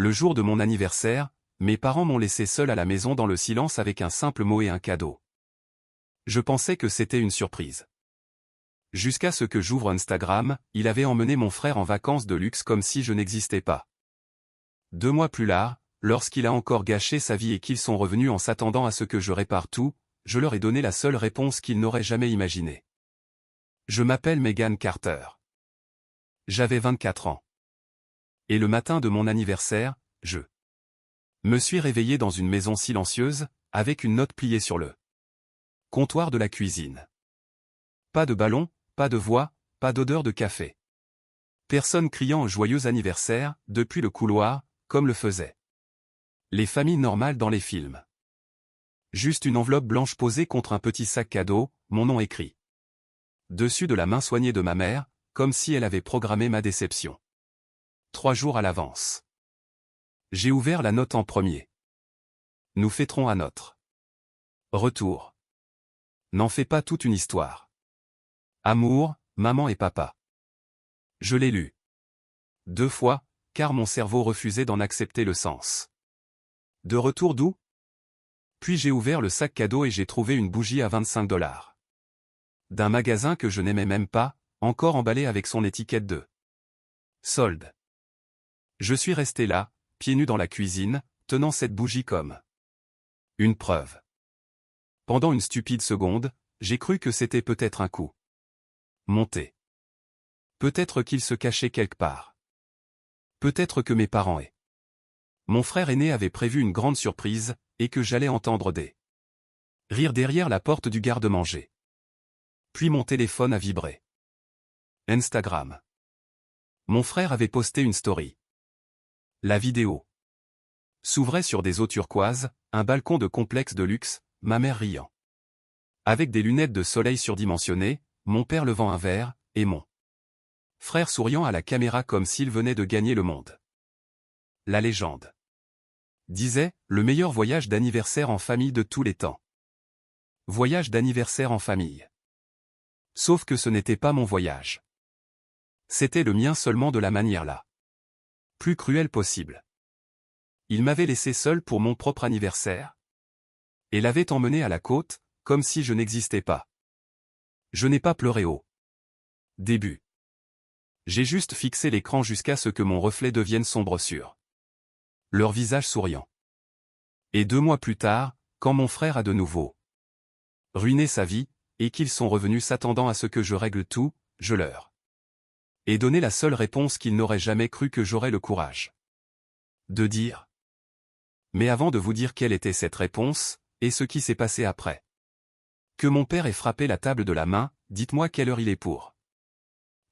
Le jour de mon anniversaire, mes parents m'ont laissé seul à la maison dans le silence avec un simple mot et un cadeau. Je pensais que c'était une surprise. Jusqu'à ce que j'ouvre Instagram, il avait emmené mon frère en vacances de luxe comme si je n'existais pas. 2 mois plus tard, lorsqu'il a encore gâché sa vie et qu'ils sont revenus en s'attendant à ce que je répare tout, je leur ai donné la seule réponse qu'ils n'auraient jamais imaginée. Je m'appelle Megan Carter. J'avais 24 ans. Et le matin de mon anniversaire, je me suis réveillé dans une maison silencieuse, avec une note pliée sur le comptoir de la cuisine. Pas de ballon, pas de voix, pas d'odeur de café. Personne criant un joyeux anniversaire, depuis le couloir, comme le faisaient les familles normales dans les films. Juste une enveloppe blanche posée contre un petit sac cadeau, mon nom écrit dessus de la main soignée de ma mère, comme si elle avait programmé ma déception 3 jours à l'avance. J'ai ouvert la note en premier. Nous fêterons à notre retour. N'en fais pas toute une histoire. Amour, maman et papa. Je l'ai lu 2 fois, car mon cerveau refusait d'en accepter le sens. De retour d'où? Puis j'ai ouvert le sac cadeau et j'ai trouvé une bougie à 25 $. D'un magasin que je n'aimais même pas, encore emballé avec son étiquette de solde. Je suis resté là, pieds nus dans la cuisine, tenant cette bougie comme une preuve. Pendant une stupide seconde, j'ai cru que c'était peut-être un coup monté. Peut-être qu'il se cachait quelque part. Peut-être que mes parents et mon frère aîné avaient prévu une grande surprise, et que j'allais entendre des rires derrière la porte du garde-manger. Puis mon téléphone a vibré. Instagram. Mon frère avait posté une story. La vidéo s'ouvrait sur des eaux turquoises, un balcon de complexe de luxe, ma mère riant. Avec des lunettes de soleil surdimensionnées, mon père levant un verre, et mon frère souriant à la caméra comme s'il venait de gagner le monde. La légende disait, le meilleur voyage d'anniversaire en famille de tous les temps. Voyage d'anniversaire en famille. Sauf que ce n'était pas mon voyage. C'était le mien seulement de la manière la plus cruelle possible. Il m'avait laissé seul pour mon propre anniversaire et l'avait emmené à la côte, comme si je n'existais pas. Je n'ai pas pleuré au début. J'ai juste fixé l'écran jusqu'à ce que mon reflet devienne sombre sur leur visage souriant. Et 2 mois plus tard, quand mon frère a de nouveau ruiné sa vie, et qu'ils sont revenus s'attendant à ce que je règle tout, je leur ai donné la seule réponse qu'ils n'auraient jamais cru que j'aurais le courage de dire. Mais avant de vous dire quelle était cette réponse, et ce qui s'est passé après que mon père ait frappé la table de la main, dites-moi quelle heure il est pour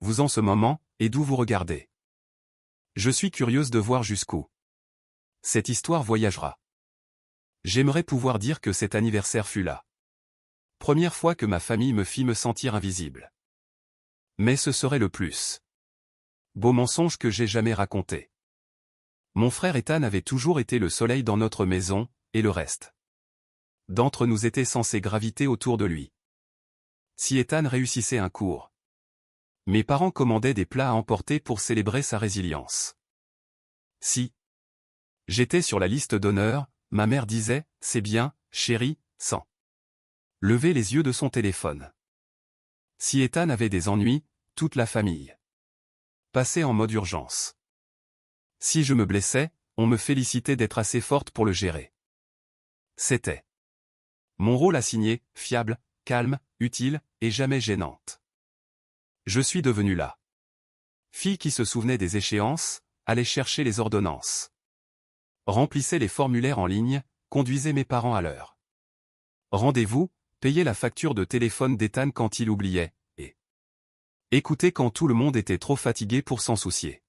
vous en ce moment, et d'où vous regardez. Je suis curieuse de voir jusqu'où cette histoire voyagera. J'aimerais pouvoir dire que cet anniversaire fut la première fois que ma famille me fit me sentir invisible. Mais ce serait le plus beau mensonge que j'ai jamais raconté. Mon frère Ethan avait toujours été le soleil dans notre maison, et le reste d'entre nous était censé graviter autour de lui. Si Ethan réussissait un cours, mes parents commandaient des plats à emporter pour célébrer sa résilience. Si j'étais sur la liste d'honneur, ma mère disait, c'est bien, chérie, sans lever les yeux de son téléphone. Si Ethan avait des ennuis, toute la famille passait en mode urgence. Si je me blessais, on me félicitait d'être assez forte pour le gérer. C'était mon rôle assigné, fiable, calme, utile, et jamais gênante. Je suis devenue la fille qui se souvenait des échéances, allait chercher les ordonnances, remplissait les formulaires en ligne, conduisait mes parents à l'heure rendez-vous, payait la facture de téléphone d'Ethan quand il oubliait, et écoutait quand tout le monde était trop fatigué pour s'en soucier.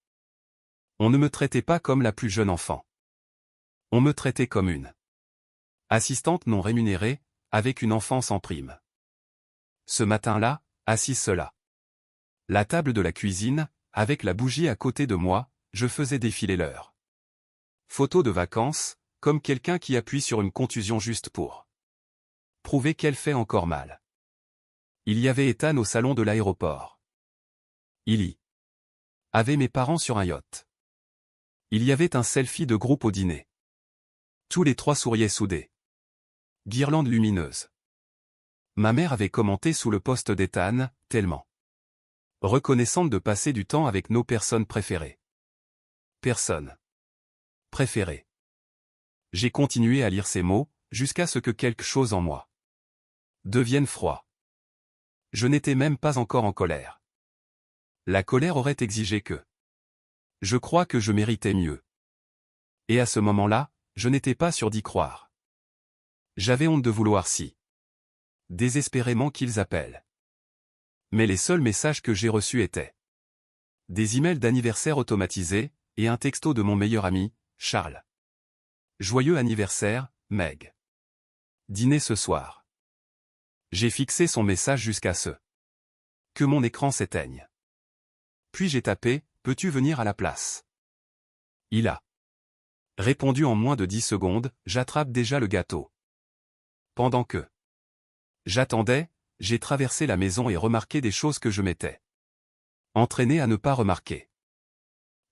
On ne me traitait pas comme la plus jeune enfant. On me traitait comme une assistante non rémunérée, avec une enfance en prime. Ce matin-là, assise seule à la table de la cuisine, avec la bougie à côté de moi, je faisais défiler l'heure. Photo de vacances, comme quelqu'un qui appuie sur une contusion juste pour prouver qu'elle fait encore mal. Il y avait Ethan au salon de l'aéroport. Il y avait mes parents sur un yacht. Il y avait un selfie de groupe au dîner. Tous les trois souriaient soudés. Guirlande lumineuse. Ma mère avait commenté sous le post d'Ethan, tellement reconnaissante de passer du temps avec nos personnes préférées. Personnes préférées. J'ai continué à lire ces mots, jusqu'à ce que quelque chose en moi devienne froid. Je n'étais même pas encore en colère. La colère aurait exigé que je crois que je méritais mieux. Et à ce moment-là, je n'étais pas sûr d'y croire. J'avais honte de vouloir si désespérément qu'ils appellent. Mais les seuls messages que j'ai reçus étaient des emails d'anniversaire automatisés, et un texto de mon meilleur ami, Charles. Joyeux anniversaire, Meg. Dîner ce soir. J'ai fixé son message jusqu'à ce que mon écran s'éteigne. Puis j'ai tapé, peux-tu venir à la place? Il a répondu en moins de 10 secondes, j'attrape déjà le gâteau. Pendant que j'attendais, j'ai traversé la maison et remarqué des choses que je m'étais entraîné à ne pas remarquer.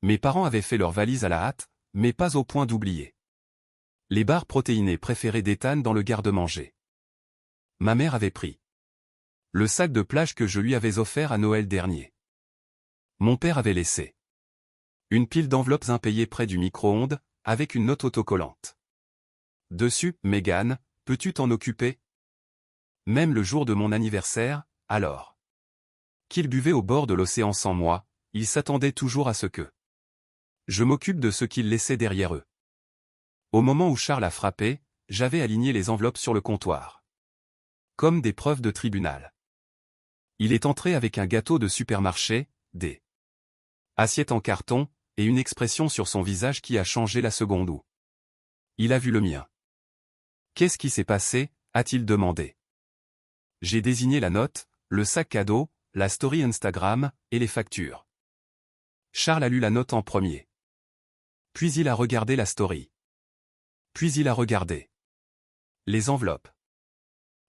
Mes parents avaient fait leur valise à la hâte, mais pas au point d'oublier les barres protéinées préférées d'Ethan dans le garde-manger. Ma mère avait pris le sac de plage que je lui avais offert à Noël dernier. Mon père avait laissé une pile d'enveloppes impayées près du micro-ondes, avec une note autocollante. Dessus, Megan, peux-tu t'en occuper? Même le jour de mon anniversaire, alors qu'il buvait au bord de l'océan sans moi, il s'attendait toujours à ce que je m'occupe de ce qu'ils laissaient derrière eux. Au moment où Charles a frappé, j'avais aligné les enveloppes sur le comptoir. Comme des preuves de tribunal. Il est entré avec un gâteau de supermarché, des assiettes en carton, et une expression sur son visage qui a changé la seconde où il a vu le mien. Qu'est-ce qui s'est passé? A-t-il demandé. J'ai désigné la note, le sac cadeau, la story Instagram, et les factures. Charles a lu la note en premier. Puis il a regardé la story. Puis il a regardé les enveloppes.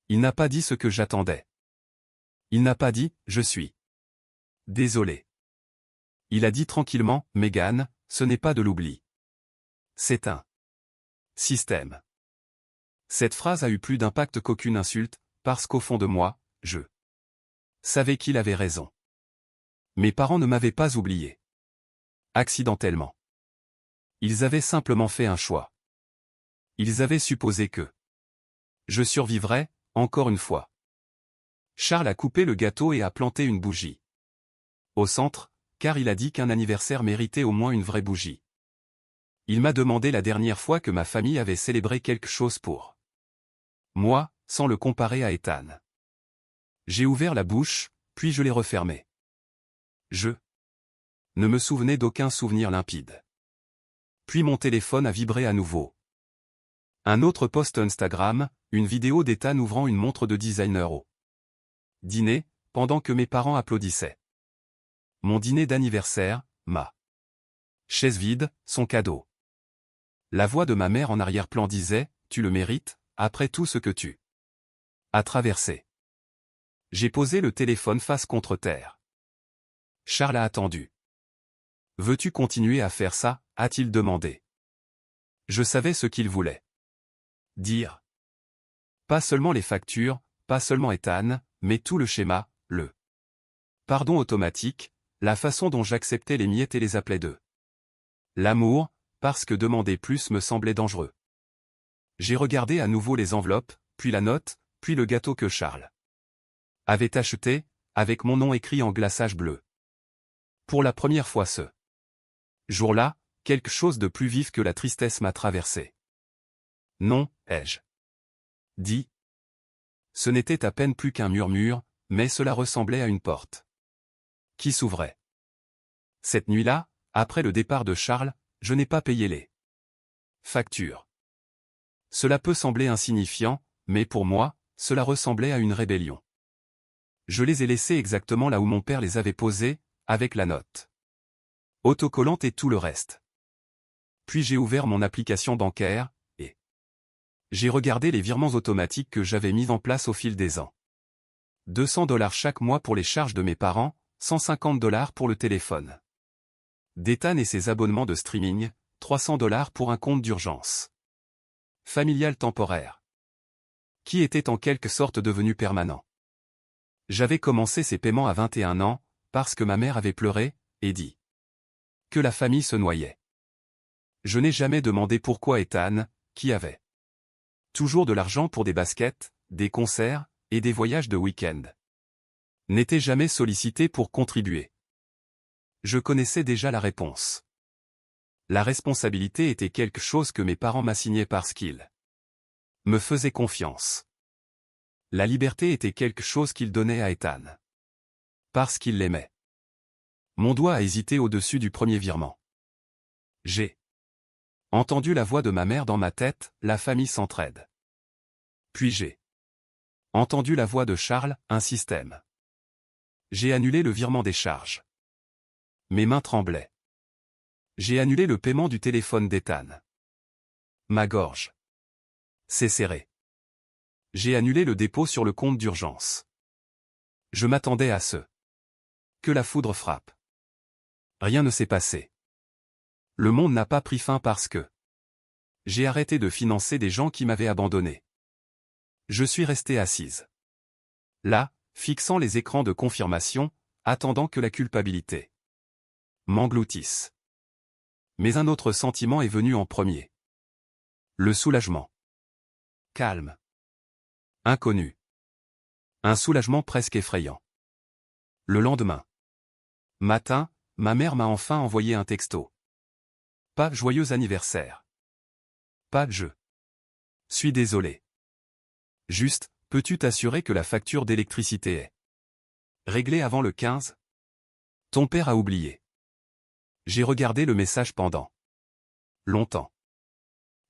Il n'a pas dit ce que j'attendais. Il n'a pas dit « je suis désolé ». Il a dit tranquillement « Megan, ce n'est pas de l'oubli. C'est un système ». Cette phrase a eu plus d'impact qu'aucune insulte, parce qu'au fond de moi, je savais qu'il avait raison. Mes parents ne m'avaient pas oublié. Accidentellement. Ils avaient simplement fait un choix. Ils avaient supposé que je survivrais, encore une fois. Charles a coupé le gâteau et a planté une bougie au centre, car il a dit qu'un anniversaire méritait au moins une vraie bougie. Il m'a demandé la dernière fois que ma famille avait célébré quelque chose pour moi, sans le comparer à Ethan. J'ai ouvert la bouche, puis je l'ai refermée. Je ne me souvenais d'aucun souvenir limpide. Puis mon téléphone a vibré à nouveau. Un autre post Instagram, une vidéo d'Ethan ouvrant une montre de designer au dîner, pendant que mes parents applaudissaient. Mon dîner d'anniversaire, ma chaise vide, son cadeau. La voix de ma mère en arrière-plan disait, tu le mérites, après tout ce que tu as traversé. J'ai posé le téléphone face contre terre. Charles a attendu. Veux-tu continuer à faire ça, a-t-il demandé. Je savais ce qu'il voulait dire. Pas seulement les factures, pas seulement Ethan, mais tout le schéma, le pardon automatique, la façon dont j'acceptais les miettes et les appelais d'eux. L'amour, parce que demander plus me semblait dangereux. J'ai regardé à nouveau les enveloppes, puis la note, puis le gâteau que Charles avait acheté, avec mon nom écrit en glaçage bleu. Pour la première fois ce jour-là, quelque chose de plus vif que la tristesse m'a traversé. Non, ai-je dit. Ce n'était à peine plus qu'un murmure, mais cela ressemblait à une porte qui s'ouvrait. Cette nuit-là, après le départ de Charles, je n'ai pas payé les factures. Cela peut sembler insignifiant, mais pour moi, cela ressemblait à une rébellion. Je les ai laissés exactement là où mon père les avait posés, avec la note autocollante et tout le reste. Puis j'ai ouvert mon application bancaire, et j'ai regardé les virements automatiques que j'avais mis en place au fil des ans. 200 $ chaque mois pour les charges de mes parents, 150 $ pour le téléphone. d'Ethan et ses abonnements de streaming, 300 $ pour un compte d'urgence familial temporaire, qui était en quelque sorte devenu permanent. J'avais commencé ces paiements à 21 ans, parce que ma mère avait pleuré, et dit que la famille se noyait. Je n'ai jamais demandé pourquoi Ethan, qui avait toujours de l'argent pour des baskets, des concerts, et des voyages de week-end, n'était jamais sollicité pour contribuer. Je connaissais déjà la réponse. La responsabilité était quelque chose que mes parents m'assignaient parce qu'ils me faisaient confiance. La liberté était quelque chose qu'ils donnaient à Ethan parce qu'il l'aimait. Mon doigt a hésité au-dessus du premier virement. J'ai entendu la voix de ma mère dans ma tête, la famille s'entraide. Puis j'ai entendu la voix de Charles, un système. J'ai annulé le virement des charges. Mes mains tremblaient. J'ai annulé le paiement du téléphone d'Ethan. Ma gorge s'est serrée. J'ai annulé le dépôt sur le compte d'urgence. Je m'attendais à ce que la foudre frappe. Rien ne s'est passé. Le monde n'a pas pris fin parce que j'ai arrêté de financer des gens qui m'avaient abandonné. Je suis resté assise là, fixant les écrans de confirmation, attendant que la culpabilité m'engloutisse. Mais un autre sentiment est venu en premier. Le soulagement. Calme. Inconnu. Un soulagement presque effrayant. Le lendemain matin, ma mère m'a enfin envoyé un texto. Pas joyeux anniversaire. Pas je suis désolé. Juste, peux-tu t'assurer que la facture d'électricité est réglée avant le 15? Ton père a oublié. J'ai regardé le message pendant longtemps.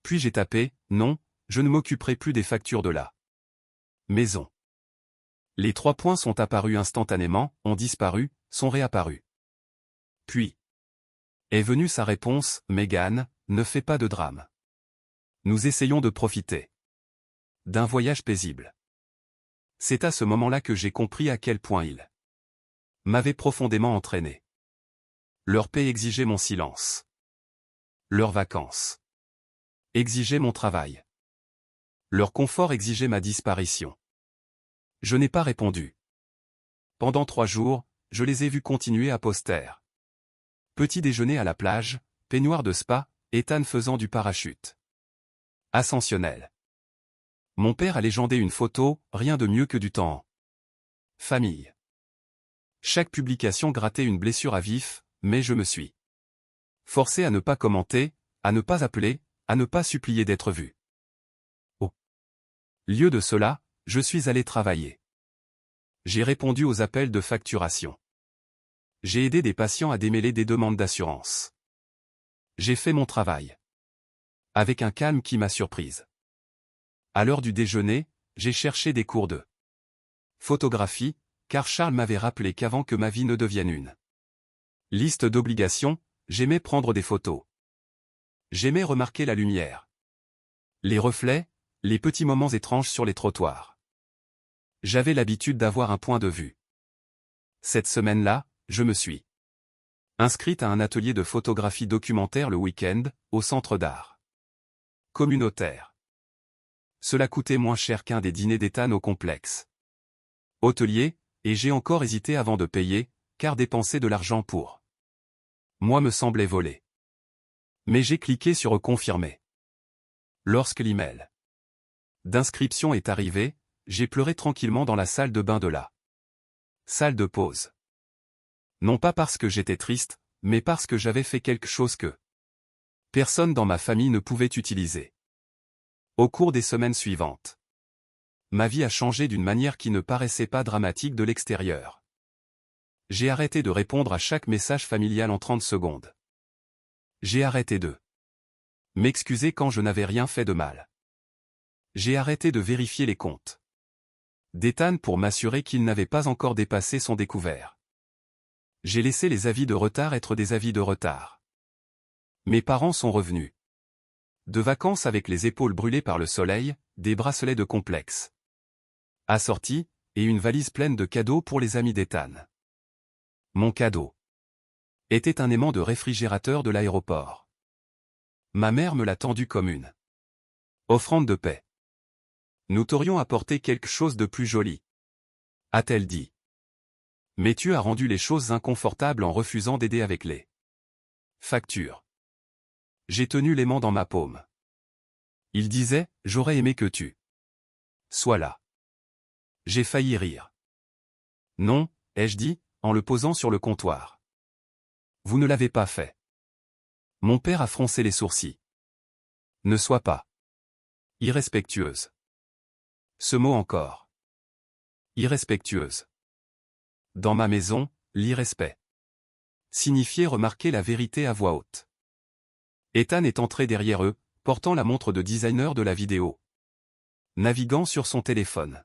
Puis j'ai tapé, non, je ne m'occuperai plus des factures de la maison. Les 3 points sont apparus instantanément, ont disparu, sont réapparus. Puis est venue sa réponse, Megan, ne fais pas de drame. Nous essayons de profiter d'un voyage paisible. C'est à ce moment-là que j'ai compris à quel point il m'avait profondément entraîné. Leur paix exigeait mon silence. Leurs vacances exigeaient mon travail. Leur confort exigeait ma disparition. Je n'ai pas répondu. Pendant 3 jours, je les ai vus continuer à poster. Petit déjeuner à la plage, peignoir de spa, Ethan faisant du parachute ascensionnel. Mon père a légendé une photo, rien de mieux que du temps en famille. Chaque publication grattait une blessure à vif, mais je me suis forcé à ne pas commenter, à ne pas appeler, à ne pas supplier d'être vu. Au lieu de cela, je suis allé travailler. J'ai répondu aux appels de facturation. J'ai aidé des patients à démêler des demandes d'assurance. J'ai fait mon travail. Avec un calme qui m'a surprise. À l'heure du déjeuner, j'ai cherché des cours de photographie, car Charles m'avait rappelé qu'avant que ma vie ne devienne une liste d'obligations, j'aimais prendre des photos. J'aimais remarquer la lumière, les reflets, les petits moments étranges sur les trottoirs. J'avais l'habitude d'avoir un point de vue. Cette semaine-là, je me suis inscrite à un atelier de photographie documentaire le week-end, au centre d'art communautaire. Cela coûtait moins cher qu'un des dîners d'Ethan au complexe hôtelier, et j'ai encore hésité avant de payer, car dépenser de l'argent pour moi me semblait voler. Mais j'ai cliqué sur confirmer. Lorsque l'email d'inscription est arrivé, j'ai pleuré tranquillement dans la salle de bain de la salle de pause. Non pas parce que j'étais triste, mais parce que j'avais fait quelque chose que personne dans ma famille ne pouvait utiliser. Au cours des semaines suivantes, ma vie a changé d'une manière qui ne paraissait pas dramatique de l'extérieur. J'ai arrêté de répondre à chaque message familial en 30 secondes. J'ai arrêté de m'excuser quand je n'avais rien fait de mal. J'ai arrêté de vérifier les comptes d'Ethan pour m'assurer qu'il n'avait pas encore dépassé son découvert. J'ai laissé les avis de retard être des avis de retard. Mes parents sont revenus de vacances avec les épaules brûlées par le soleil, des bracelets de complexe assortis, et une valise pleine de cadeaux pour les amis d'Ethan. Mon cadeau était un aimant de réfrigérateur de l'aéroport. Ma mère me l'a tendu comme une offrande de paix. Nous t'aurions apporté quelque chose de plus joli, a-t-elle dit. Mais tu as rendu les choses inconfortables en refusant d'aider avec les factures. J'ai tenu l'aimant dans ma paume. Il disait, j'aurais aimé que tu sois là. J'ai failli rire. Non, ai-je dit, en le posant sur le comptoir. Vous ne l'avez pas fait. Mon père a froncé les sourcils. Ne sois pas irrespectueuse. Ce mot encore. Irrespectueuse. Dans ma maison, l'irrespect signifiait remarquer la vérité à voix haute. Ethan est entré derrière eux, portant la montre de designer de la vidéo. Naviguant sur son téléphone.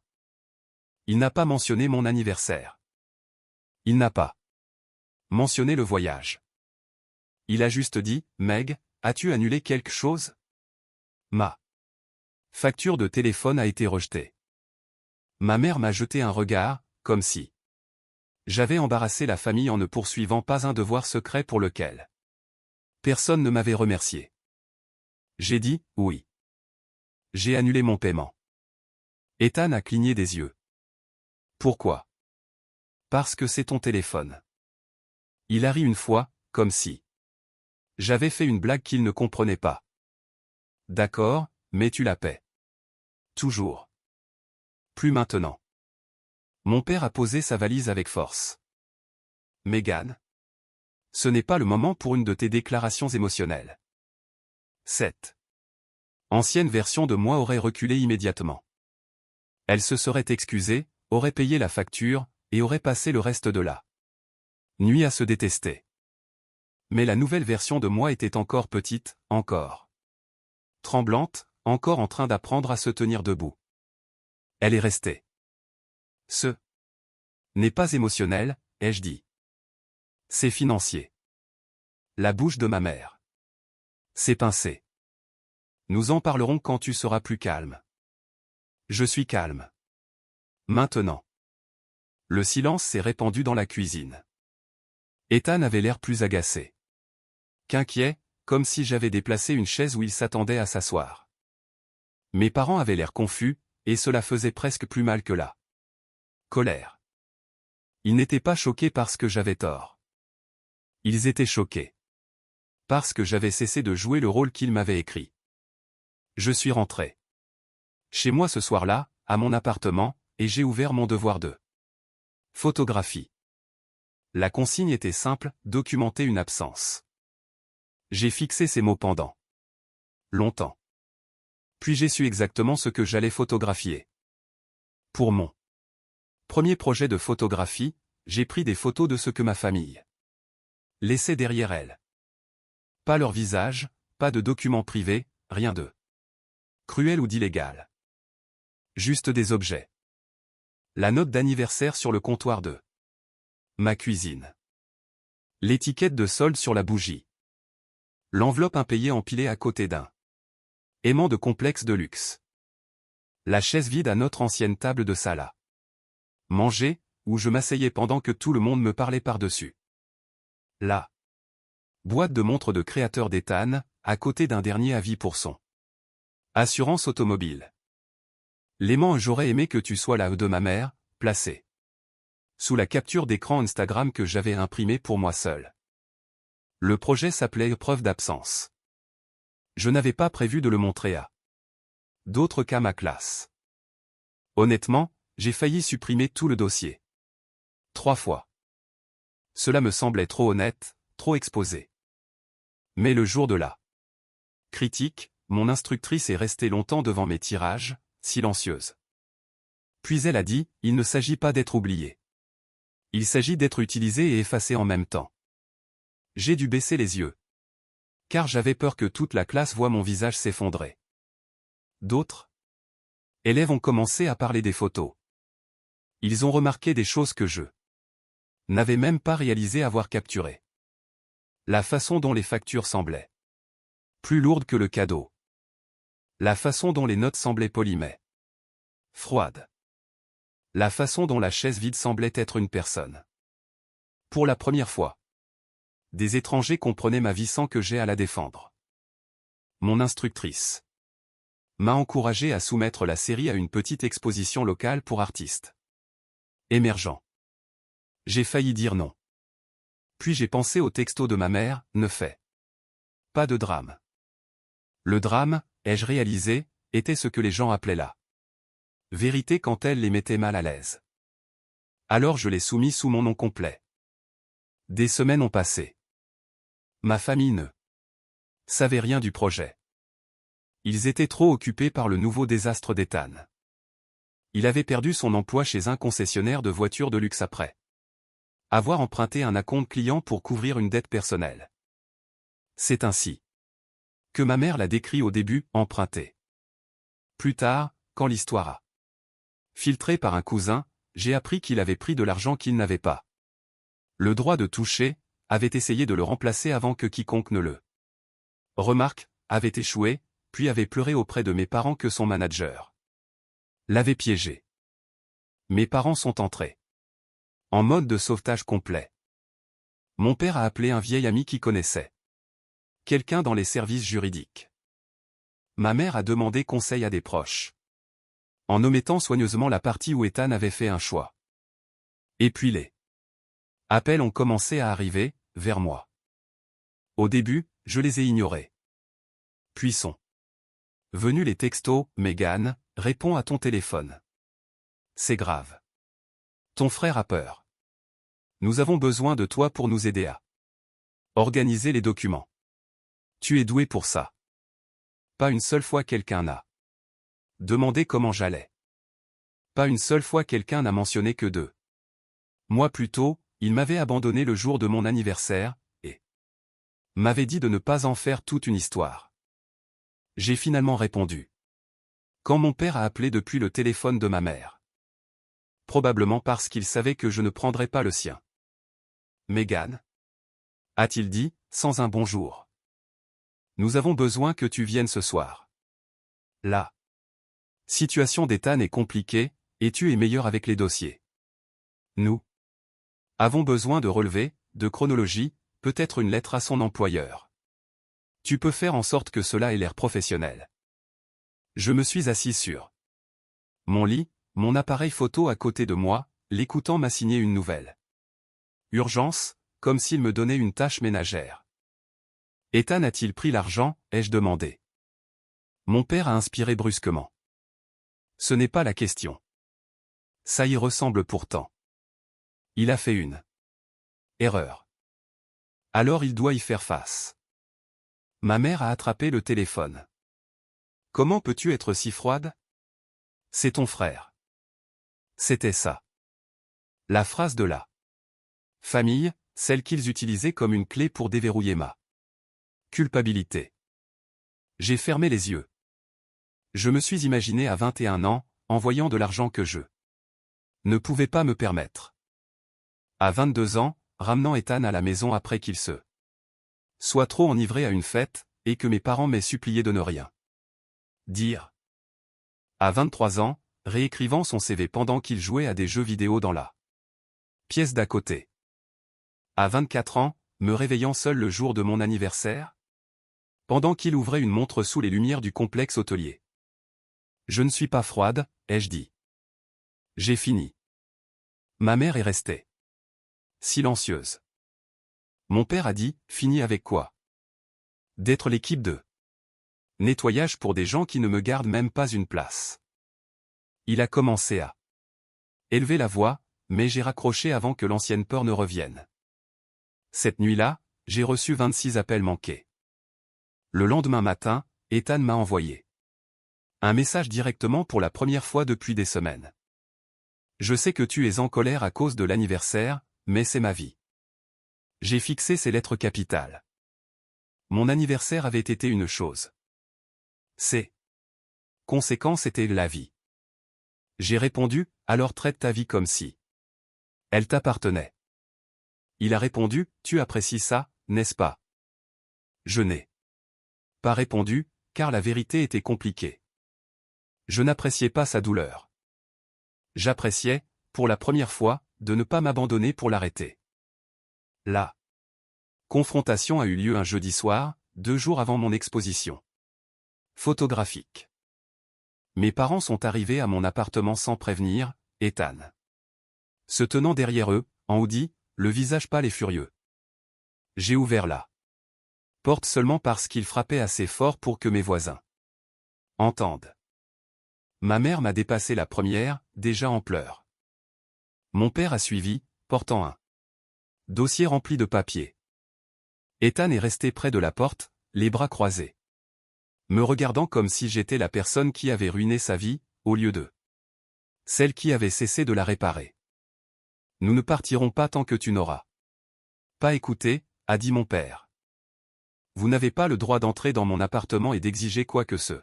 Il n'a pas mentionné mon anniversaire. Il n'a pas mentionné le voyage. Il a juste dit, Meg, as-tu annulé quelque chose? Ma facture de téléphone a été rejetée. Ma mère m'a jeté un regard, comme si j'avais embarrassé la famille en ne poursuivant pas un devoir secret pour lequel personne ne m'avait remercié. J'ai dit, oui. J'ai annulé mon paiement. Ethan a cligné des yeux. Pourquoi? Parce que c'est ton téléphone. Il a ri une fois, comme si j'avais fait une blague qu'il ne comprenait pas. D'accord, mais tu la paies. Toujours. Plus maintenant. Mon père a posé sa valise avec force. Megan. Ce n'est pas le moment pour une de tes déclarations émotionnelles. 7. Ancienne version de moi aurait reculé immédiatement. Elle se serait excusée, aurait payé la facture, et aurait passé le reste de la nuit à se détester. Mais la nouvelle version de moi était encore petite, encore tremblante, encore en train d'apprendre à se tenir debout. Elle est restée. Ce n'est pas émotionnel, ai-je dit. C'est financier. La bouche de ma mère s'est pincée. Nous en parlerons quand tu seras plus calme. Je suis calme. Maintenant. Le silence s'est répandu dans la cuisine. Ethan avait l'air plus agacé qu'inquiet, comme si j'avais déplacé une chaise où il s'attendait à s'asseoir. Mes parents avaient l'air confus, et cela faisait presque plus mal que la colère. Ils n'étaient pas choqués parce que j'avais tort. Ils étaient choqués parce que j'avais cessé de jouer le rôle qu'ils m'avaient écrit. Je suis rentré chez moi ce soir-là, à mon appartement, et j'ai ouvert mon devoir de photographie. La consigne était simple, documenter une absence. J'ai fixé ces mots pendant longtemps. Puis j'ai su exactement ce que j'allais photographier. Pour mon premier projet de photographie, j'ai pris des photos de ce que ma famille laissait derrière elle. Pas leur visage, pas de documents privés, rien de cruel ou d'illégal. Juste des objets. La note d'anniversaire sur le comptoir de ma cuisine. L'étiquette de solde sur la bougie. L'enveloppe impayée empilée à côté d'un aimant de complexe de luxe. La chaise vide à notre ancienne table de salle à manger, où je m'asseyais pendant que tout le monde me parlait par-dessus. La boîte de montre de créateur d'Ethan, à côté d'un dernier avis pour son assurance automobile. L'aimant j'aurais aimé que tu sois là de ma mère, placé sous la capture d'écran Instagram que j'avais imprimée pour moi seul. Le projet s'appelait Preuve d'absence. Je n'avais pas prévu de le montrer à d'autres qu'à ma classe. Honnêtement, j'ai failli supprimer tout le dossier. 3 fois. Cela me semblait trop honnête, trop exposé. Mais le jour de la critique, mon instructrice est restée longtemps devant mes tirages, silencieuse. Puis elle a dit, il ne s'agit pas d'être oublié. Il s'agit d'être utilisé et effacé en même temps. J'ai dû baisser les yeux. Car j'avais peur que toute la classe voie mon visage s'effondrer. D'autres élèves ont commencé à parler des photos. Ils ont remarqué des choses que je n'avais même pas réalisé avoir capturées. La façon dont les factures semblaient plus lourdes que le cadeau. La façon dont les notes semblaient polies mais froides. La façon dont la chaise vide semblait être une personne. Pour la première fois. des étrangers comprenaient ma vie sans que j'aie à la défendre. Mon instructrice m'a encouragé à soumettre la série à une petite exposition locale pour artistes émergents. J'ai failli dire non. Puis j'ai pensé au texto de ma mère, ne fais pas de drame. Le drame, ai-je réalisé, était ce que les gens appelaient la vérité quand elle les mettait mal à l'aise. Alors je l'ai soumis sous mon nom complet. Des semaines ont passé. Ma famille ne savait rien du projet. Ils étaient trop occupés par le nouveau désastre d'Ethan. Il avait perdu son emploi chez un concessionnaire de voitures de luxe après avoir emprunté un acompte client pour couvrir une dette personnelle. C'est ainsi que ma mère l'a décrit au début, emprunté. Plus tard, quand l'histoire a filtré par un cousin, j'ai appris qu'il avait pris de l'argent qu'il n'avait pas le droit de toucher, avait essayé de le remplacer avant que quiconque ne le remarque, avait échoué, puis avait pleuré auprès de mes parents que son manager l'avait piégé. Mes parents sont entrés en mode de sauvetage complet. Mon père a appelé un vieil ami qui connaissait quelqu'un dans les services juridiques. Ma mère a demandé conseil à des proches, en omettant soigneusement la partie où Ethan avait fait un choix. Et puis les appels ont commencé à arriver, vers moi. Au début, je les ai ignorés. Puis sont venus les textos, Megan, réponds à ton téléphone. C'est grave. Ton frère a peur. Nous avons besoin de toi pour nous aider à organiser les documents. Tu es doué pour ça. Pas une seule fois quelqu'un n'a demandé comment j'allais. Pas une seule fois quelqu'un n'a mentionné que 2 mois plus tôt, il m'avait abandonné le jour de mon anniversaire, et m'avait dit de ne pas en faire toute une histoire. J'ai finalement répondu. Quand mon père a appelé depuis le téléphone de ma mère. Probablement parce qu'il savait que je ne prendrais pas le sien. Megan, a-t-il dit, sans un bonjour. Nous avons besoin que tu viennes ce soir. La situation d'Ethan est compliquée, et tu es meilleur avec les dossiers. Nous avons besoin de relevés, de chronologie, peut-être une lettre à son employeur. Tu peux faire en sorte que cela ait l'air professionnel. Je me suis assis sur mon lit, mon appareil photo à côté de moi, l'écoutant m'assigner une nouvelle urgence, comme s'il me donnait une tâche ménagère. Ethan a-t-il pris l'argent, ai-je demandé. Mon père a inspiré brusquement. Ce n'est pas la question. Ça y ressemble pourtant. Il a fait une erreur. Alors il doit y faire face. Ma mère a attrapé le téléphone. Comment peux-tu être si froide? C'est ton frère. C'était ça. La phrase de la famille, celle qu'ils utilisaient comme une clé pour déverrouiller ma culpabilité. J'ai fermé les yeux. Je me suis imaginé à 21 ans, envoyant de l'argent que je ne pouvais pas me permettre. À 22 ans, ramenant Ethan à la maison après qu'il se soit trop enivré à une fête, et que mes parents m'aient supplié de ne rien dire. À 23 ans, réécrivant son CV pendant qu'il jouait à des jeux vidéo dans la pièce d'à côté. À 24 ans, me réveillant seul le jour de mon anniversaire, pendant qu'il ouvrait une montre sous les lumières du complexe hôtelier. Je ne suis pas froide, ai-je dit. J'ai fini. Ma mère est restée silencieuse. Mon père a dit, fini avec quoi? D'être l'équipe de nettoyage pour des gens qui ne me gardent même pas une place. Il a commencé à élever la voix, mais j'ai raccroché avant que l'ancienne peur ne revienne. Cette nuit-là, j'ai reçu 26 appels manqués. Le lendemain matin, Ethan m'a envoyé un message directement pour la première fois depuis des semaines. Je sais que tu es en colère à cause de l'anniversaire, mais c'est ma vie. J'ai fixé ces lettres capitales. Mon anniversaire avait été une chose. Ses conséquences étaient la vie. J'ai répondu, alors traite ta vie comme si elle t'appartenait. Il a répondu, tu apprécies ça, n'est-ce pas? Je n'ai pas répondu, car la vérité était compliquée. Je n'appréciais pas sa douleur. J'appréciais, pour la première fois, de ne pas m'abandonner pour l'arrêter. La Confrontation a eu lieu un jeudi soir, 2 jours avant mon exposition photographique. Mes parents sont arrivés à mon appartement sans prévenir, Ethan se tenant derrière eux, en hoodie, le visage pâle et furieux. J'ai ouvert la porte seulement parce qu'il frappait assez fort pour que mes voisins entendent. Ma mère m'a dépassé la première, déjà en pleurs. Mon père a suivi, portant un dossier rempli de papiers. Ethan est resté près de la porte, les bras croisés, me regardant comme si j'étais la personne qui avait ruiné sa vie, au lieu de celle qui avait cessé de la réparer. Nous ne partirons pas tant que tu n'auras pas écouté, a dit mon père. Vous n'avez pas le droit d'entrer dans mon appartement et d'exiger quoi que ce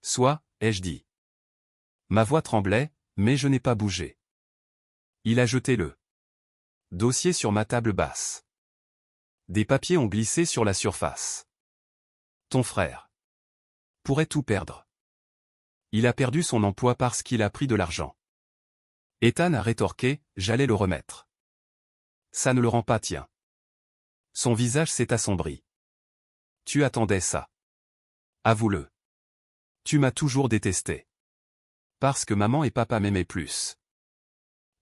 soit, ai-je dit. Ma voix tremblait, mais je n'ai pas bougé. Il a jeté le dossier sur ma table basse. Des papiers ont glissé sur la surface. Ton frère pourrait tout perdre. Il a perdu son emploi parce qu'il a pris de l'argent. Ethan a rétorqué, j'allais le remettre. Ça ne le rend pas tien. Son visage s'est assombri. Tu attendais ça. Avoue-le. Tu m'as toujours détesté. Parce que maman et papa m'aimaient plus.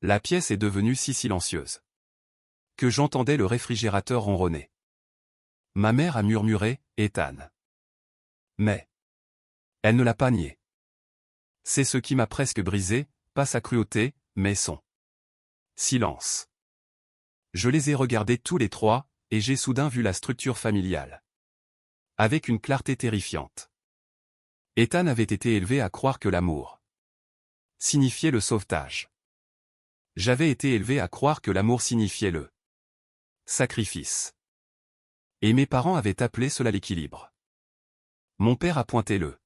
La pièce est devenue si silencieuse que j'entendais le réfrigérateur ronronner. Ma mère a murmuré, Ethan. Mais elle ne l'a pas nié. C'est ce qui m'a presque brisé, pas sa cruauté, mais son silence. Je les ai regardés tous les trois, et j'ai soudain vu la structure familiale. Avec une clarté terrifiante. Ethan avait été élevé à croire que l'amour signifiait le sauvetage. J'avais été élevé à croire que l'amour signifiait le sacrifice. Et mes parents avaient appelé cela l'équilibre. Mon père a pointé le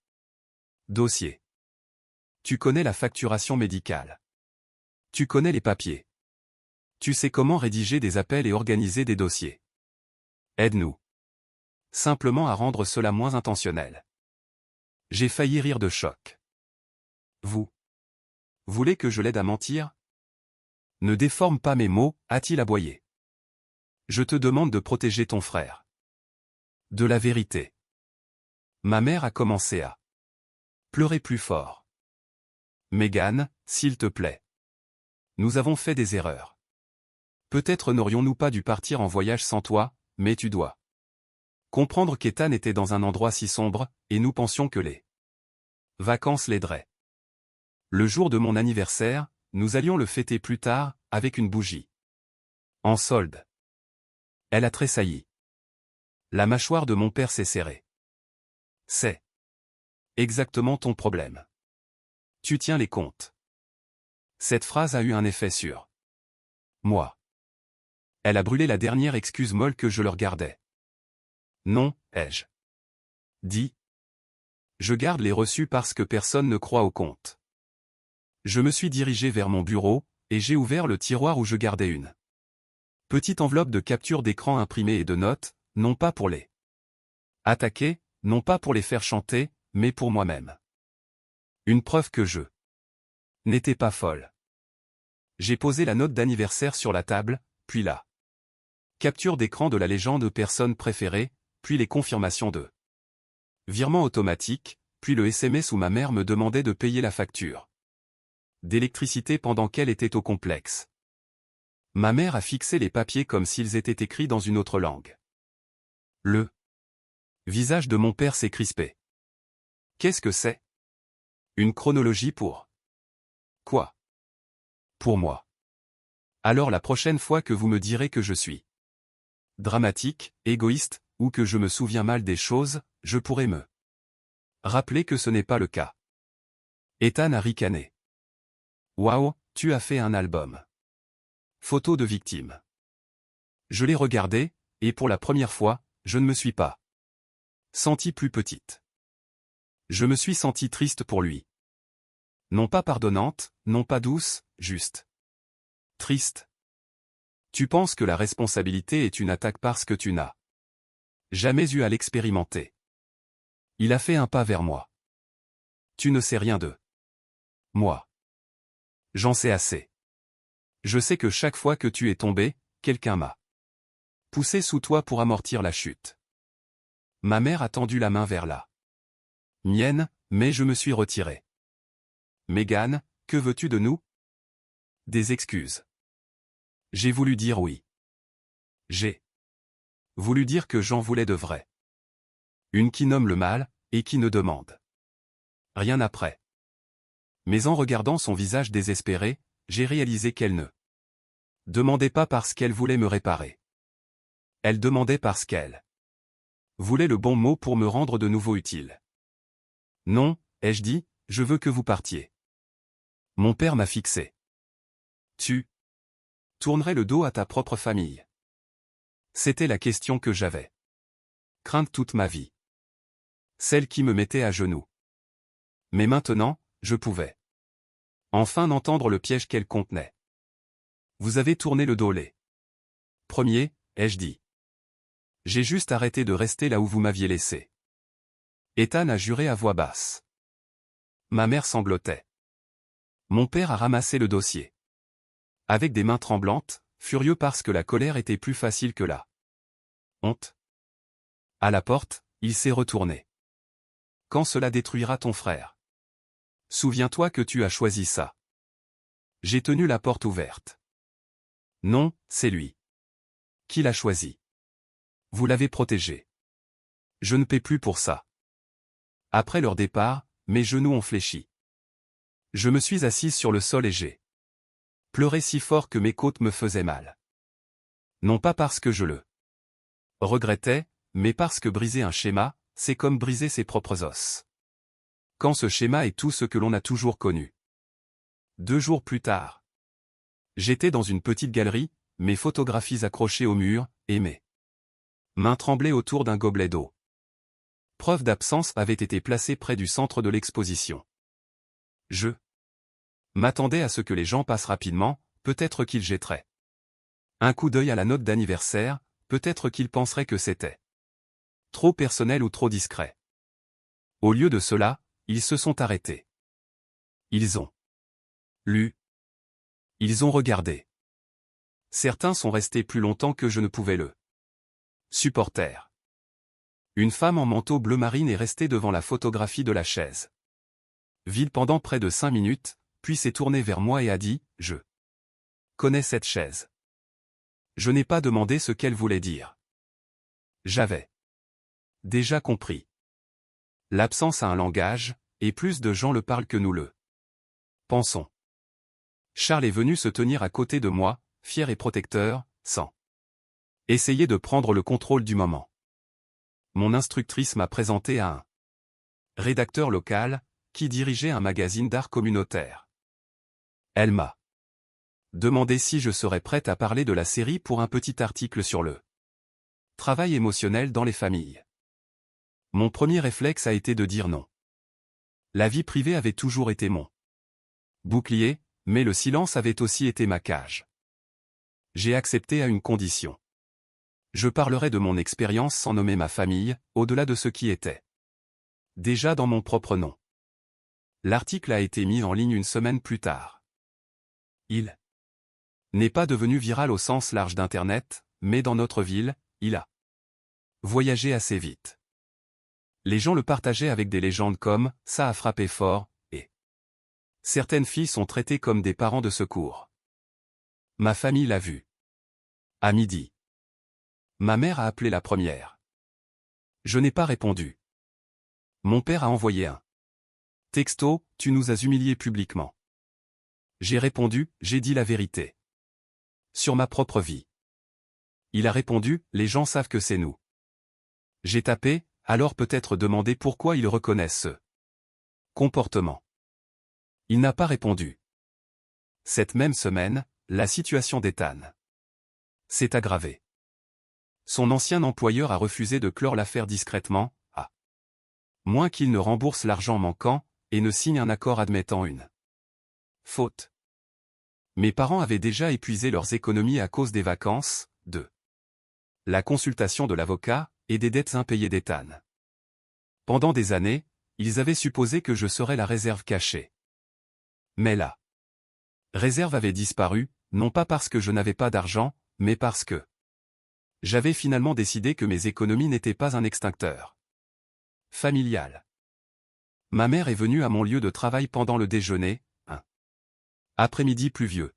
dossier. Tu connais la facturation médicale. Tu connais les papiers. Tu sais comment rédiger des appels et organiser des dossiers. Aide-nous. Simplement à rendre cela moins intentionnel. J'ai failli rire de choc. Vous voulez que je l'aide à mentir? Ne déforme pas mes mots, a-t-il aboyé. Je te demande de protéger ton frère. De la vérité. Ma mère a commencé à pleurer plus fort. Megan, s'il te plaît. Nous avons fait des erreurs. Peut-être n'aurions-nous pas dû partir en voyage sans toi, mais tu dois comprendre qu'Ethan était dans un endroit si sombre, et nous pensions que les vacances l'aideraient. Le jour de mon anniversaire, nous allions le fêter plus tard, avec une bougie en solde. Elle a tressailli. La mâchoire de mon père s'est serrée. C'est exactement ton problème. Tu tiens les comptes. Cette phrase a eu un effet sur moi. Elle a brûlé la dernière excuse molle que je leur gardais. Non, ai-je dit. Je garde les reçus parce que personne ne croit au compte. Je me suis dirigé vers mon bureau, et j'ai ouvert le tiroir où je gardais une petite enveloppe de capture d'écran imprimée et de notes, non pas pour les attaquer, non pas pour les faire chanter, mais pour moi-même. Une preuve que je n'étais pas folle. J'ai posé la note d'anniversaire sur la table, puis la capture d'écran de la légende personne préférée, puis les confirmations de virement automatique, puis le SMS où ma mère me demandait de payer la facture d'électricité pendant qu'elle était au complexe. Ma mère a fixé les papiers comme s'ils étaient écrits dans une autre langue. Le visage de mon père s'est crispé. Qu'est-ce que c'est? Une chronologie pour quoi? Pour moi. Alors la prochaine fois que vous me direz que je suis dramatique, égoïste, ou que je me souviens mal des choses, je pourrai me rappeler que ce n'est pas le cas. Ethan a ricané. Waouh, tu as fait un album. Photo de victime. Je l'ai regardé, et pour la première fois, je ne me suis pas sentie plus petite. Je me suis sentie triste pour lui. Non pas pardonnante, non pas douce, juste triste. Tu penses que la responsabilité est une attaque parce que tu n'as jamais eu à l'expérimenter. Il a fait un pas vers moi. Tu ne sais rien de moi. J'en sais assez. Je sais que chaque fois que tu es tombé, quelqu'un m'a poussé sous toi pour amortir la chute. Ma mère a tendu la main vers la mienne, mais je me suis retiré. Mégane, que veux-tu de nous? Des excuses. J'ai voulu dire oui. J'ai voulu dire que j'en voulais de vrai. Une qui nomme le mal, et qui ne demande rien après. Mais en regardant son visage désespéré, j'ai réalisé qu'elle ne demandait pas parce qu'elle voulait me réparer. Elle demandait parce qu'elle voulait le bon mot pour me rendre de nouveau utile. Non, ai-je dit, je veux que vous partiez. Mon père m'a fixé. Tu tournerais le dos à ta propre famille. C'était la question que j'avais crainte toute ma vie. Celle qui me mettait à genoux. Mais maintenant, je pouvais enfin entendre le piège qu'elle contenait. Vous avez tourné le dos les premiers, ai-je dit. J'ai juste arrêté de rester là où vous m'aviez laissé. Ethan a juré à voix basse. Ma mère sanglotait. Mon père a ramassé le dossier. Avec des mains tremblantes, furieux parce que la colère était plus facile que la honte. À la porte, il s'est retourné. Quand cela détruira ton frère. Souviens-toi que tu as choisi ça. J'ai tenu la porte ouverte. Non, c'est lui. Qui l'a choisi? Vous l'avez protégé. Je ne paie plus pour ça. Après leur départ, mes genoux ont fléchi. Je me suis assise sur le sol et j'ai pleuré si fort que mes côtes me faisaient mal. Non pas parce que je le regrettais, mais parce que briser un schéma, c'est comme briser ses propres os. Quand ce schéma est tout ce que l'on a toujours connu. 2 jours plus tard. J'étais dans une petite galerie, mes photographies accrochées au mur, et mes mains tremblaient autour d'un gobelet d'eau. Preuve d'absence avait été placée près du centre de l'exposition. Je m'attendais à ce que les gens passent rapidement, peut-être qu'ils jetteraient un coup d'œil à la note d'anniversaire, peut-être qu'ils penseraient que c'était trop personnel ou trop discret. Au lieu de cela, ils se sont arrêtés. Ils ont lu. Ils ont regardé. Certains sont restés plus longtemps que je ne pouvais le supporter. Une femme en manteau bleu marine est restée devant la photographie de la chaise vide pendant près de 5 minutes, puis s'est tournée vers moi et a dit « Je connais cette chaise. » Je n'ai pas demandé ce qu'elle voulait dire. J'avais déjà compris. L'absence a un langage, et plus de gens le parlent que nous le pensons. Charles est venu se tenir à côté de moi, fier et protecteur, sans essayer de prendre le contrôle du moment. Mon instructrice m'a présenté à un rédacteur local, qui dirigeait un magazine d'art communautaire. Elle m'a demandé si je serais prête à parler de la série pour un petit article sur le travail émotionnel dans les familles. Mon premier réflexe a été de dire non. La vie privée avait toujours été mon bouclier, mais le silence avait aussi été ma cage. J'ai accepté à une condition. Je parlerai de mon expérience sans nommer ma famille, au-delà de ce qui était déjà dans mon propre nom. L'article a été mis en ligne une semaine plus tard. Il n'est pas devenu viral au sens large d'Internet, mais dans notre ville, il a voyagé assez vite. Les gens le partageaient avec des légendes comme « ça a frappé fort » et « certaines filles sont traitées comme des parents de secours ». Ma famille l'a vu. À midi. Ma mère a appelé la première. Je n'ai pas répondu. Mon père a envoyé un texto, tu nous as humiliés publiquement. J'ai répondu, j'ai dit la vérité. Sur ma propre vie. Il a répondu, les gens savent que c'est nous. J'ai tapé, alors peut-être demander pourquoi ils reconnaissent ce comportement. Il n'a pas répondu. Cette même semaine, la situation d'Ethan s'est aggravée. Son ancien employeur a refusé de clore l'affaire discrètement, à moins qu'il ne rembourse l'argent manquant, et ne signe un accord admettant une faute. Mes parents avaient déjà épuisé leurs économies à cause des vacances, de la consultation de l'avocat, et des dettes impayées d'Ethan. Pendant des années, ils avaient supposé que je serais la réserve cachée. Mais la réserve avait disparu, non pas parce que je n'avais pas d'argent, mais parce que J'avais finalement décidé que mes économies n'étaient pas un extincteur familial. Ma mère est venue à mon lieu de travail pendant le déjeuner, un après-midi pluvieux.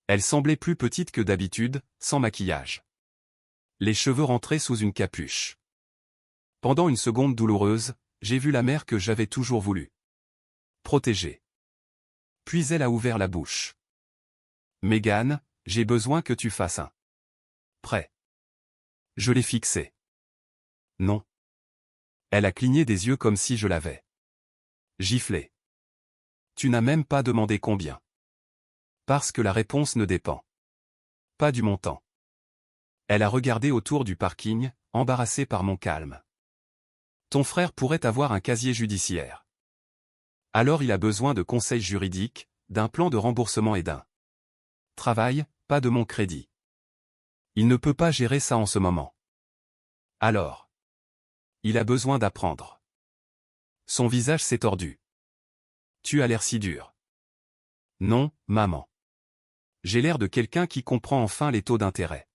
Elle semblait plus petite que d'habitude, sans maquillage. Les cheveux rentrés sous une capuche. Pendant une seconde douloureuse, j'ai vu la mère que j'avais toujours voulu protéger. Puis elle a ouvert la bouche. Megan, j'ai besoin que tu fasses un prêt. Je l'ai fixé. Non. Elle a cligné des yeux comme si je l'avais giflé. Tu n'as même pas demandé combien. Parce que la réponse ne dépend pas du montant. Elle a regardé autour du parking, embarrassée par mon calme. Ton frère pourrait avoir un casier judiciaire. Alors il a besoin de conseils juridiques, d'un plan de remboursement et d'un travail, pas de mon crédit. Il ne peut pas gérer ça en ce moment. Alors, il a besoin d'apprendre. Son visage s'est tordu. Tu as l'air si dur. Non, maman. J'ai l'air de quelqu'un qui comprend enfin les taux d'intérêt.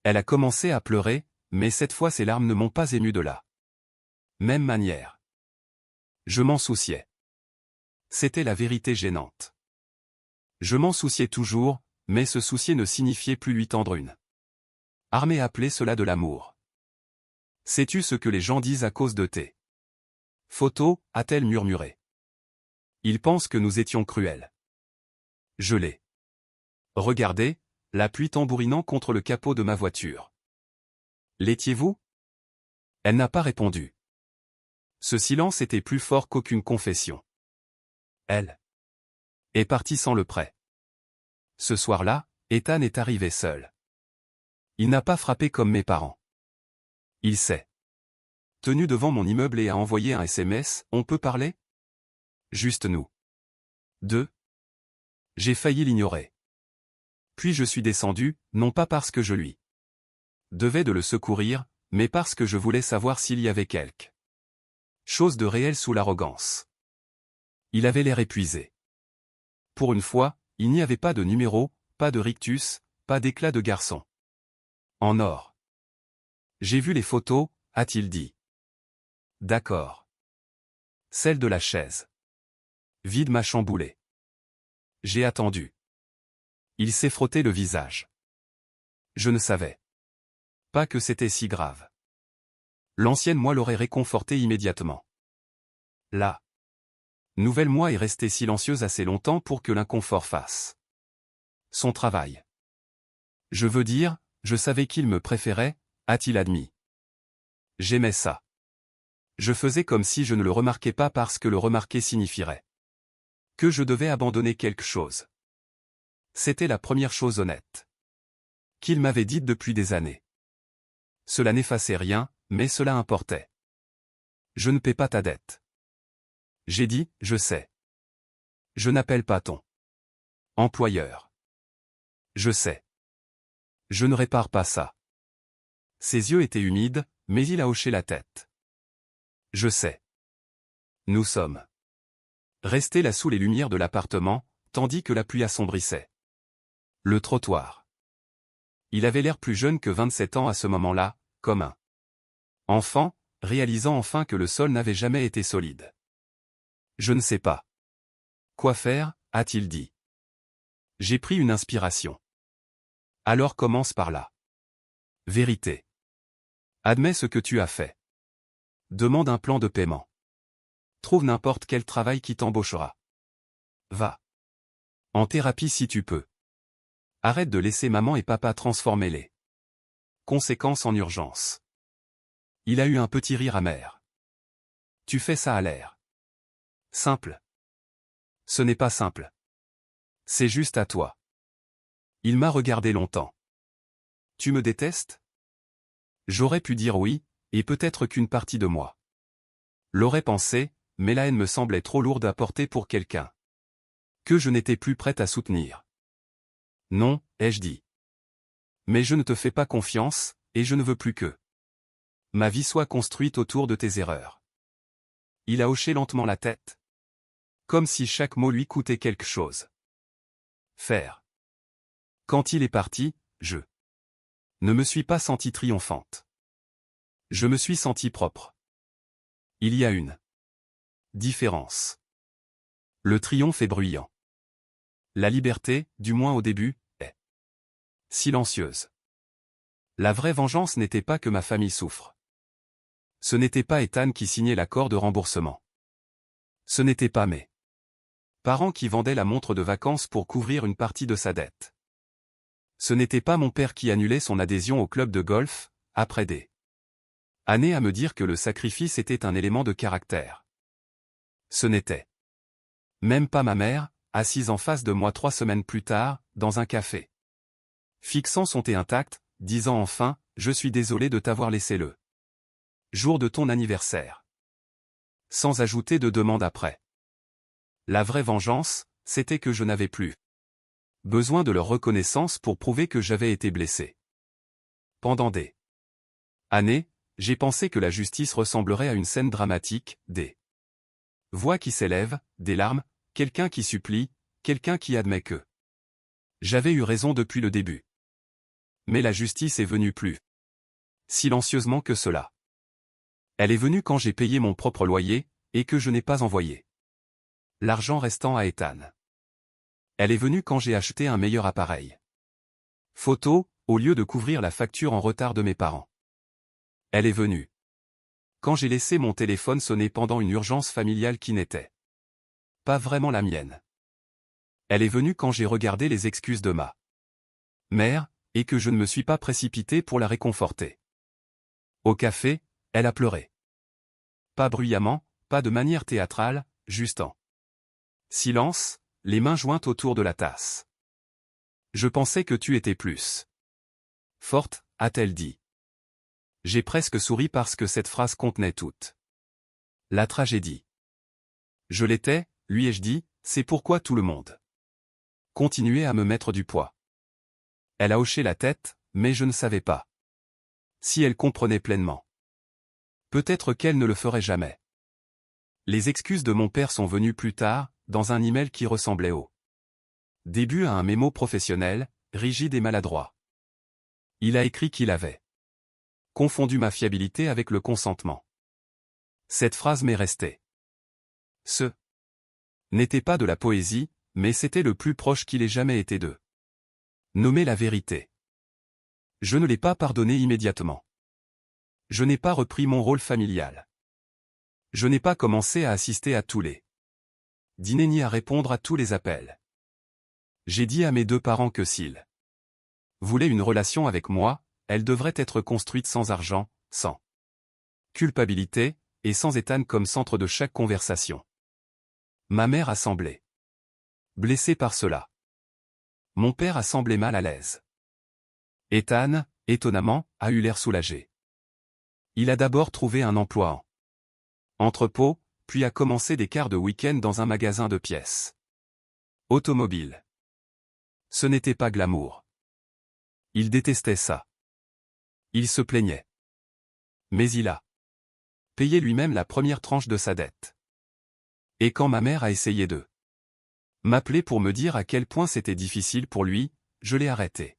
Elle a commencé à pleurer, mais cette fois ses larmes ne m'ont pas ému de la même manière. Je m'en souciais. C'était la vérité gênante. Je m'en souciais toujours, mais ce soucier ne signifiait plus lui tendre une armée appelait cela de l'amour. Sais-tu ce que les gens disent à cause de tes photos, a-t-elle murmuré. Ils pensent que nous étions cruels. Je l'ai regardé, la pluie tambourinant contre le capot de ma voiture. L'étiez-vous? Elle n'a pas répondu. Ce silence était plus fort qu'aucune confession. Elle est partie sans le prêt. Ce soir-là, Ethan est arrivé seul. Il n'a pas frappé comme mes parents. Il s'est tenu devant mon immeuble et a envoyé un SMS, on peut parler? Juste nous deux. J'ai failli l'ignorer. Puis je suis descendu, non pas parce que je lui devais de le secourir, mais parce que je voulais savoir s'il y avait quelque chose de réel sous l'arrogance. Il avait l'air épuisé. Pour une fois, il n'y avait pas de numéro, pas de rictus, pas d'éclat de garçon. En or. J'ai vu les photos, a-t-il dit. D'accord. Celle de la chaise vide m'a chamboulé. J'ai attendu. Il s'est frotté le visage. Je ne savais pas que c'était si grave. L'ancienne moi l'aurait réconforté immédiatement. La nouvelle moi est restée silencieuse assez longtemps pour que l'inconfort fasse son travail. Je veux dire, je savais qu'il me préférait, a-t-il admis. J'aimais ça. Je faisais comme si je ne le remarquais pas parce que le remarquer signifierait que je devais abandonner quelque chose. C'était la première chose honnête qu'il m'avait dite depuis des années. Cela n'effaçait rien, mais cela importait. Je ne paie pas ta dette. J'ai dit, je sais. Je n'appelle pas ton employeur. Je sais. Je ne répare pas ça. Ses yeux étaient humides, mais il a hoché la tête. Je sais. Nous sommes restés là sous les lumières de l'appartement, tandis que la pluie assombrissait le trottoir. Il avait l'air plus jeune que 27 ans à ce moment-là, comme un enfant, réalisant enfin que le sol n'avait jamais été solide. Je ne sais pas quoi faire, a-t-il dit. J'ai pris une inspiration. Alors commence par là. Vérité. Admets ce que tu as fait. Demande un plan de paiement. Trouve n'importe quel travail qui t'embauchera. Va en thérapie si tu peux. Arrête de laisser maman et papa transformer les conséquences en urgence. Il a eu un petit rire amer. Tu fais ça à l'air simple. Ce n'est pas simple. C'est juste à toi. Il m'a regardé longtemps. Tu me détestes? J'aurais pu dire oui, et peut-être qu'une partie de moi l'aurait pensé, mais la haine me semblait trop lourde à porter pour quelqu'un que je n'étais plus prête à soutenir. Non, ai-je dit. Mais je ne te fais pas confiance, et je ne veux plus que ma vie soit construite autour de tes erreurs. Il a hoché lentement la tête. Comme si chaque mot lui coûtait quelque chose. Faire. Quand il est parti, je ne me suis pas sentie triomphante. Je me suis sentie propre. Il y a une différence. Le triomphe est bruyant. La liberté, du moins au début, est silencieuse. La vraie vengeance n'était pas que ma famille souffre. Ce n'était pas Ethan qui signait l'accord de remboursement. Ce n'était pas mes parents qui vendaient la montre de vacances pour couvrir une partie de sa dette. Ce n'était pas mon père qui annulait son adhésion au club de golf, après des années à me dire que le sacrifice était un élément de caractère. Ce n'était même pas ma mère, assise en face de moi 3 semaines plus tard, dans un café, fixant son thé intact, disant enfin, « Je suis désolé de t'avoir laissé le jour de ton anniversaire. » Sans ajouter de demande après. La vraie vengeance, c'était que je n'avais plus besoin de leur reconnaissance pour prouver que j'avais été blessé. Pendant des années, j'ai pensé que la justice ressemblerait à une scène dramatique, des voix qui s'élèvent, des larmes, quelqu'un qui supplie, quelqu'un qui admet que j'avais eu raison depuis le début. Mais la justice est venue plus silencieusement que cela. Elle est venue quand j'ai payé mon propre loyer, et que je n'ai pas envoyé l'argent restant à Ethan. Elle est venue quand j'ai acheté un meilleur appareil photo, au lieu de couvrir la facture en retard de mes parents. Elle est venue quand j'ai laissé mon téléphone sonner pendant une urgence familiale qui n'était pas vraiment la mienne. Elle est venue quand j'ai regardé les excuses de ma mère, et que je ne me suis pas précipité pour la réconforter. Au café, elle a pleuré. Pas bruyamment, pas de manière théâtrale, juste en silence, les mains jointes autour de la tasse. Je pensais que tu étais plus forte, a-t-elle dit. J'ai presque souri parce que cette phrase contenait toute la tragédie. Je l'étais, lui ai-je dit, c'est pourquoi tout le monde continuait à me mettre du poids. Elle a hoché la tête, mais je ne savais pas si elle comprenait pleinement. Peut-être qu'elle ne le ferait jamais. Les excuses de mon père sont venues plus tard, dans un email qui ressemblait au début à un mémo professionnel, rigide et maladroit. Il a écrit qu'il avait confondu ma fiabilité avec le consentement. Cette phrase m'est restée. Ce n'était pas de la poésie, mais c'était le plus proche qu'il ait jamais été de nommer la vérité. Je ne l'ai pas pardonné immédiatement. Je n'ai pas repris mon rôle familial. Je n'ai pas commencé à assister à tous les dîners ni à répondre à tous les appels. J'ai dit à mes 2 parents que s'ils voulaient une relation avec moi, elle devrait être construite sans argent, sans culpabilité, et sans Ethan comme centre de chaque conversation. Ma mère a semblé blessée par cela. Mon père a semblé mal à l'aise. Ethan, étonnamment, a eu l'air soulagé. Il a d'abord trouvé un emploi en entrepôt, puis a commencé des quarts de week-end dans un magasin de pièces automobiles. Ce n'était pas glamour. Il détestait ça. Il se plaignait. Mais il a payé lui-même la première tranche de sa dette. Et quand ma mère a essayé de m'appeler pour me dire à quel point c'était difficile pour lui, je l'ai arrêté.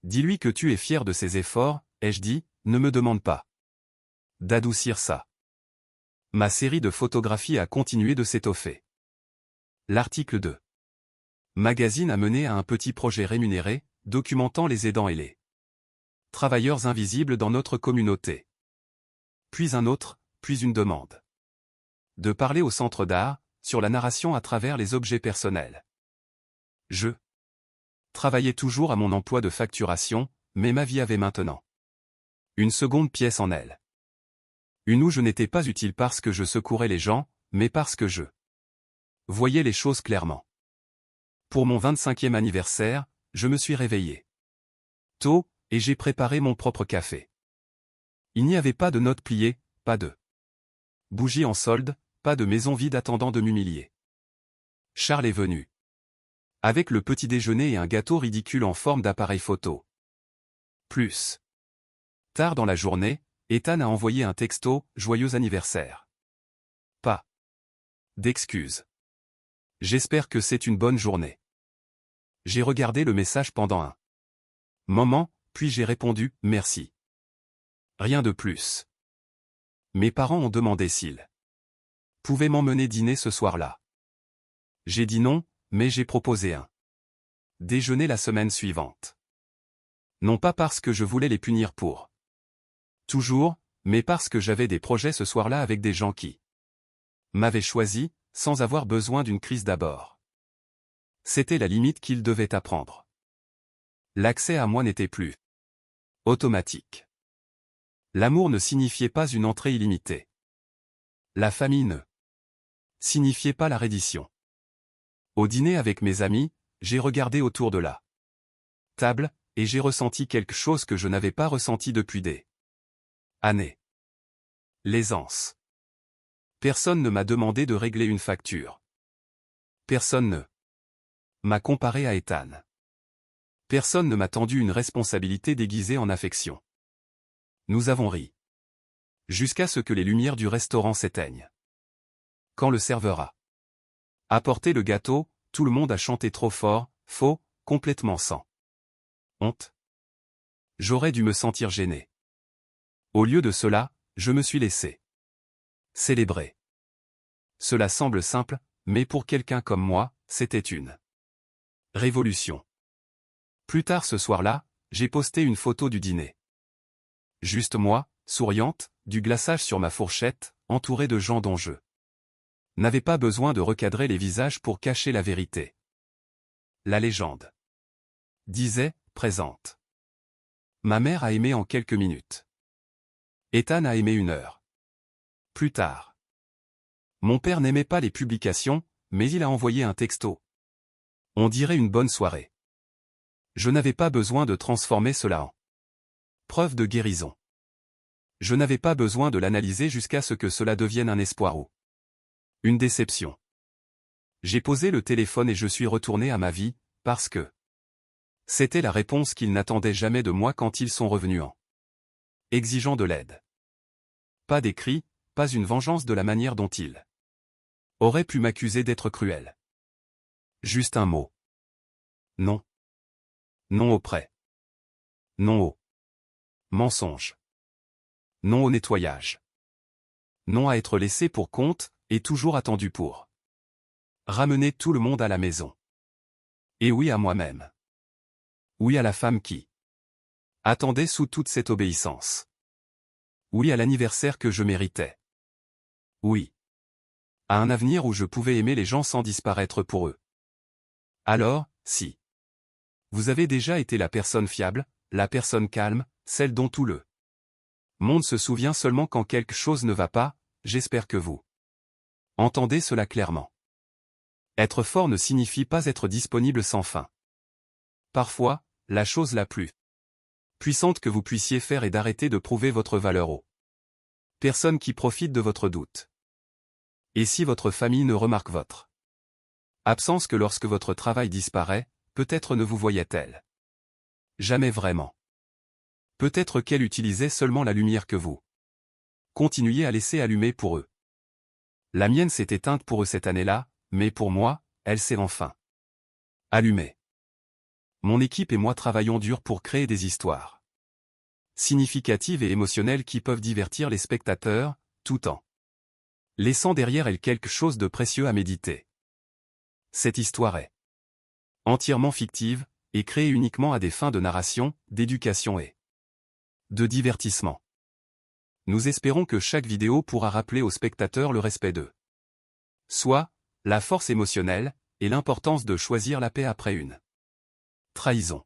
Dis-lui que tu es fier de ses efforts, ai-je dit, ne me demande pas d'adoucir ça. Ma série de photographies a continué de s'étoffer. L'article 2 magazine a mené à un petit projet rémunéré, documentant les aidants et les travailleurs invisibles dans notre communauté. Puis un autre, puis une demande de parler au centre d'art, sur la narration à travers les objets personnels. Je travaillais toujours à mon emploi de facturation, mais ma vie avait maintenant une seconde pièce en elle. Une où je n'étais pas utile parce que je secourais les gens, mais parce que je voyais les choses clairement. Pour mon 25e anniversaire, je me suis réveillé tôt, et j'ai préparé mon propre café. Il n'y avait pas de notes pliées, pas de bougies en solde, pas de maison vide attendant de m'humilier. Charles est venu. Avec le petit déjeuner et un gâteau ridicule en forme d'appareil photo. Plus tard dans la journée, Ethan a envoyé un texto « Joyeux anniversaire ». Pas d'excuses. J'espère que c'est une bonne journée. J'ai regardé le message pendant un moment, puis j'ai répondu « merci ». Rien de plus. Mes parents ont demandé s'ils pouvaient m'emmener dîner ce soir-là. J'ai dit non, mais j'ai proposé un déjeuner la semaine suivante. Non pas parce que je voulais les punir pour toujours, mais parce que j'avais des projets ce soir-là avec des gens qui m'avaient choisi, sans avoir besoin d'une crise d'abord. C'était la limite qu'ils devaient apprendre. L'accès à moi n'était plus automatique. L'amour ne signifiait pas une entrée illimitée. La famille ne signifiait pas la reddition. Au dîner avec mes amis, j'ai regardé autour de la table, et j'ai ressenti quelque chose que je n'avais pas ressenti depuis des années. L'aisance. Personne ne m'a demandé de régler une facture. Personne ne m'a comparé à Ethan. Personne ne m'a tendu une responsabilité déguisée en affection. Nous avons ri. Jusqu'à ce que les lumières du restaurant s'éteignent. Quand le serveur a apporté le gâteau, tout le monde a chanté trop fort, faux, complètement sans honte. J'aurais dû me sentir gêné. Au lieu de cela, je me suis laissé célébrer. Cela semble simple, mais pour quelqu'un comme moi, c'était une révolution. Plus tard ce soir-là, j'ai posté une photo du dîner. Juste moi, souriante, du glaçage sur ma fourchette, entouré de gens dont je n'avais pas besoin de recadrer les visages pour cacher la vérité. La légende disait, présente. Ma mère a aimé en quelques minutes. Ethan a aimé 1 heure. Plus tard. Mon père n'aimait pas les publications, mais il a envoyé un texto. On dirait une bonne soirée. Je n'avais pas besoin de transformer cela en preuve de guérison. Je n'avais pas besoin de l'analyser jusqu'à ce que cela devienne un espoir ou une déception. J'ai posé le téléphone et je suis retourné à ma vie, parce que c'était la réponse qu'ils n'attendaient jamais de moi quand ils sont revenus en exigeant de l'aide. Pas des cris, pas une vengeance de la manière dont ils auraient pu m'accuser d'être cruel. Juste un mot. Non. Non au prêt. Non au mensonge. Non au nettoyage. Non à être laissé pour compte, et toujours attendu pour ramener tout le monde à la maison. Et oui à moi-même. Oui à la femme qui attendait sous toute cette obéissance. Oui à l'anniversaire que je méritais. Oui. À un avenir où je pouvais aimer les gens sans disparaître pour eux. Alors, si vous avez déjà été la personne fiable, la personne calme, celle dont tout le monde se souvient seulement quand quelque chose ne va pas, j'espère que vous entendez cela clairement. Être fort ne signifie pas être disponible sans fin. Parfois, la chose la plus puissante que vous puissiez faire est d'arrêter de prouver votre valeur aux personnes qui profitent de votre doute. Et si votre famille ne remarque votre absence que lorsque votre travail disparaît, peut-être ne vous voyait-elle jamais vraiment. Peut-être qu'elle utilisait seulement la lumière que vous continuiez à laisser allumer pour eux. La mienne s'est éteinte pour eux cette année-là, mais pour moi, elle s'est enfin allumée. Mon équipe et moi travaillons dur pour créer des histoires significatives et émotionnelles qui peuvent divertir les spectateurs, tout en laissant derrière elles quelque chose de précieux à méditer. Cette histoire est entièrement fictive, et créée uniquement à des fins de narration, d'éducation et de divertissement. Nous espérons que chaque vidéo pourra rappeler aux spectateurs le respect d'eux. Soit, la force émotionnelle, et l'importance de choisir la paix après une trahison.